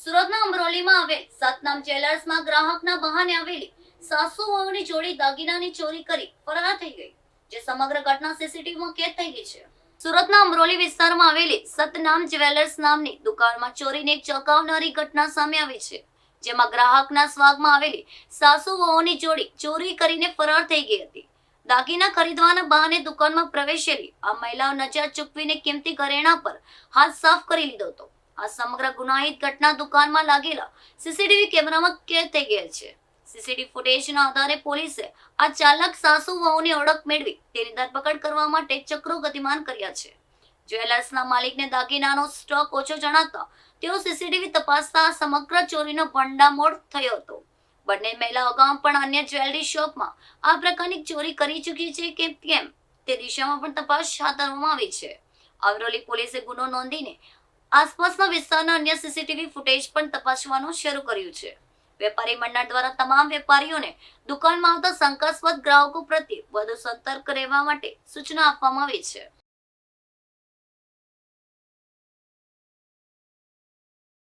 સુરતના અમરોલીમાં આવેલ સતનામ જ્વેલર્સમાં ગ્રાહકના બહાને આવેલી સાસુ વહુની જોડી દાગીનાની ચોરી કરી ફરાર થઈ ગઈ, જે સમગ્ર ઘટના સીસીટીવીમાં કેદ થઈ ગઈ છે. સુરતના અમરોલી વિસ્તારમાં આવેલી સતનામ જ્વેલર્સ નામની દુકાનમાં ચોરીની એક ચોંકાવનારી ઘટના સામે આવી છે, જેમાં ગ્રાહકના સ્વાગમાં આવેલી સાસુ વહુની જોડી ચોરી કરીને ફરાર થઈ ગઈ હતી. દાગીના ખરીદવાના બહાને દુકાનમાં પ્રવેશેલી આ મહિલાઓ નજર ચૂકવીને કિંમતી ઘરેણા પર હાથ સાફ કરી લીધો હતો. આ સમગ્ર ગુનાહિત ઘટના દુકાનમાં લાગેલા સીસીટીવી કેમેરામાં કેદ થઈ ગયેલ છે. સીસીટીવી ફૂટેજના આધારે પોલીસે આ ચાલક સાસુ વહુની ઓળખ મેળવી તેની ધરપકડ કરવા માટે ચક્રો ગતિમાન કર્યા છે. જ્વેલર્સના માલિકને દાગીનાનો સ્ટોક ઓછો જણાતા તેઓ સીસીટીવી તપાસતા સમગ્ર ચોરીનો ભંડામોડ થયો હતો. બંને મહિલાઓ અગાઉ પણ અન્ય જ્વેલરી શોપમાં આ પ્રકારની ચોરી કરી ચૂકી છે કે કેમ તે દિશામાં પણ તપાસ હાથ ધરવામાં આવી છે. અમરોલી પોલીસે ગુનો નોંધીને આસપાસના વિસ્તારના અન્ય સીસીટીવી ફૂટેજ પણ તપાસવાનું શરૂ કર્યું છે. વેપારી મંડળ દ્વારા તમામ વેપારીઓને દુકાનમાં આવતા શંકાસ્પદ ગ્રાહકો પ્રત્યે વધુ સતર્ક રહેવા માટે સૂચના આપવામાં આવી છે.